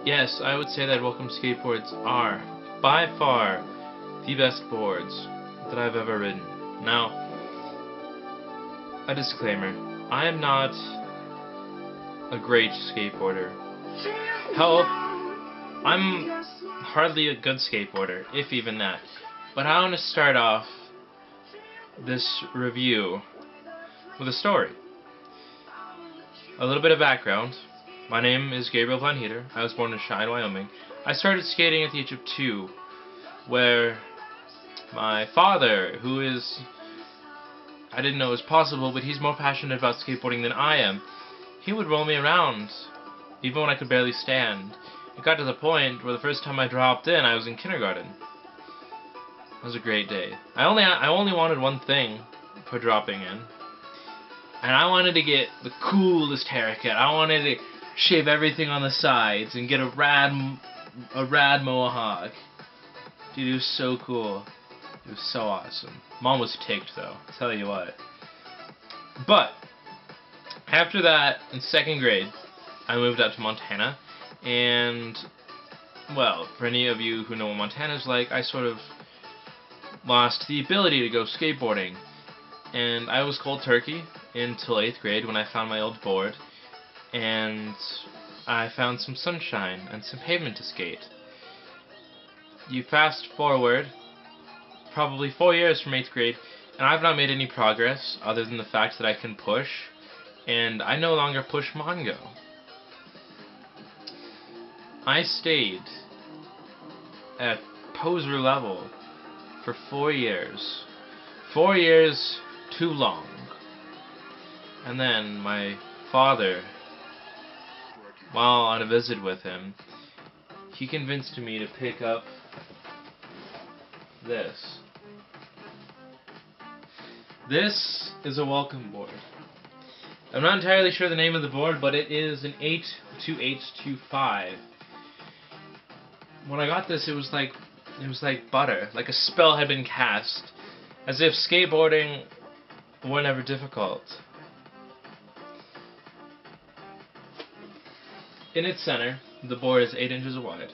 Yes, I would say that Welcome Skateboards are, by far, the best boards that I've ever ridden. Now, a disclaimer. I am not a great skateboarder. Hell, I'm hardly a good skateboarder, if even that. But I want to start off this review with a story. A little bit of background. My name is Gabriel Van Heater. I was born in Cheyenne, Wyoming. I started skating at the age of 2, where my father, who is, I didn't know it was possible, but he's more passionate about skateboarding than I am, he would roll me around, even when I could barely stand. It got to the point where the first time I dropped in, I was in kindergarten. It was a great day. I only wanted one thing for dropping in, and I wanted to get the coolest haircut. I wanted to shave everything on the sides and get a rad mohawk. Dude, it was so cool. It was so awesome. Mom was ticked though, I'll tell you what. But after that, in 2nd grade, I moved out to Montana, and well, for any of you who know what Montana's like, I sort of lost the ability to go skateboarding. And I was cold turkey until 8th grade when I found my old board, and I found some sunshine and some pavement to skate. You fast forward probably 4 years from 8th grade, and I've not made any progress other than the fact that I can push, and I no longer push Mongo. I stayed at poser level for 4 years. 4 years too long. And then my father, while on a visit with him, he convinced me to pick up this. This is a welcome board. I'm not entirely sure the name of the board, but it is an 82825. When I got this, it was like butter, like a spell had been cast, as if skateboarding were never difficult. In its center, the board is 8 inches wide,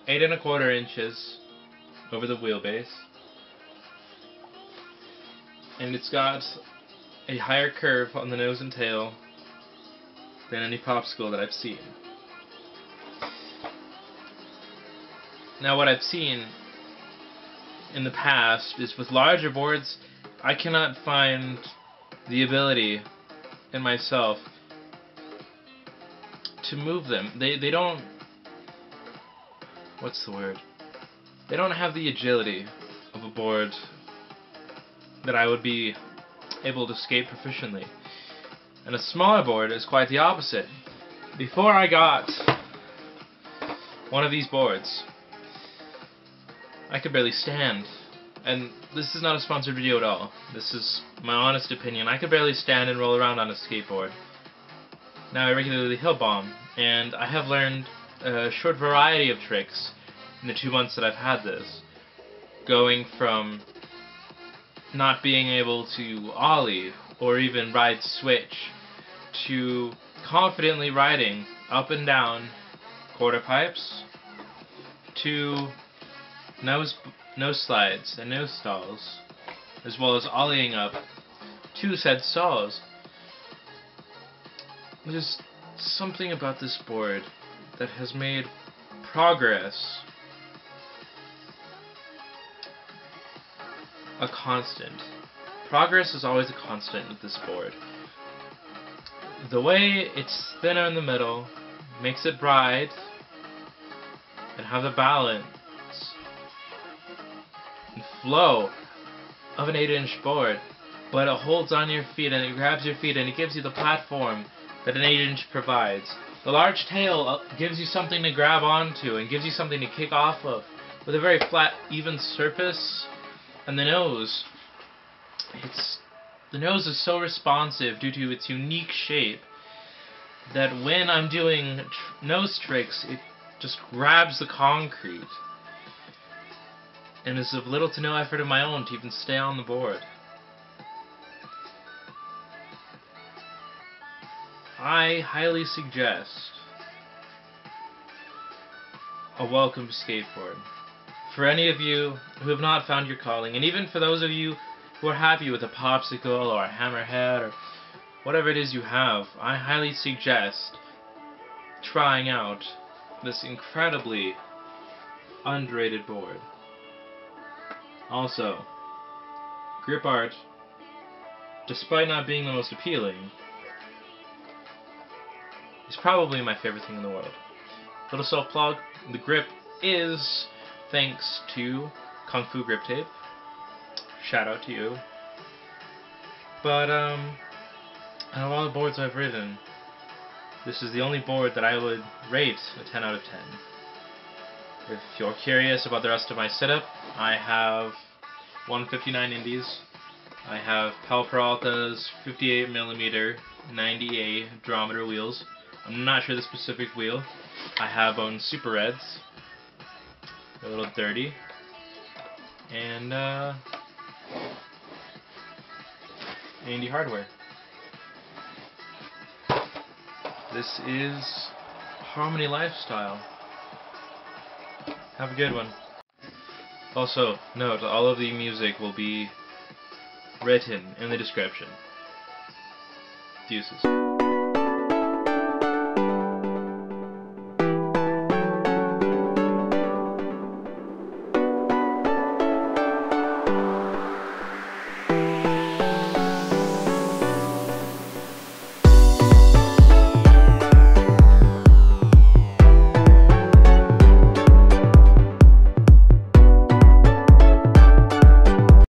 8 1/4 inches over the wheelbase, and it's got a higher curve on the nose and tail than any popsicle that I've seen. Now, what I've seen in the past is with larger boards, I cannot find the ability in myself to move them. They don't, what's the word? They don't have the agility of a board that I would be able to skate proficiently. And a smaller board is quite the opposite. Before I got one of these boards, I could barely stand. And this is not a sponsored video at all. This is my honest opinion. I could barely stand and roll around on a skateboard. Now I regularly hill bomb, and I have learned a short variety of tricks in the 2 months that I've had this. Going from not being able to ollie or even ride switch to confidently riding up and down quarter pipes to nose slides and nose stalls, as well as ollieing up to said stalls. There's something about this board that has made progress a constant. Progress is always a constant with this board. The way it's thinner in the middle makes it ride and have the balance and flow of an 8-inch board, but it holds on your feet and it grabs your feet and it gives you the platform that an 8-inch provides. The large tail gives you something to grab onto and gives you something to kick off of, with a very flat, even surface. And the nose is so responsive due to its unique shape that when I'm doing nose tricks, it just grabs the concrete. And it's of little to no effort of my own to even stay on the board. I highly suggest a welcome skateboard. For any of you who have not found your calling, and even for those of you who are happy with a popsicle or a hammerhead or whatever it is you have, I highly suggest trying out this incredibly underrated board. Also, grip art, despite not being the most appealing, is probably my favorite thing in the world. Little self-plug, the grip is thanks to Kung Fu Grip Tape. Shout out to you. But, out of all the boards I've ridden, this is the only board that I would rate a 10 out of 10. If you're curious about the rest of my setup, I have 159 Indies. I have Pal Peralta's 58mm 90A durometer wheels. I'm not sure the specific wheel. I have on Super Reds. They're a little dirty. And Andy Hardware. This is Harmony Lifestyle. Have a good one. Also, note, all of the music will be written in the description. Deuces.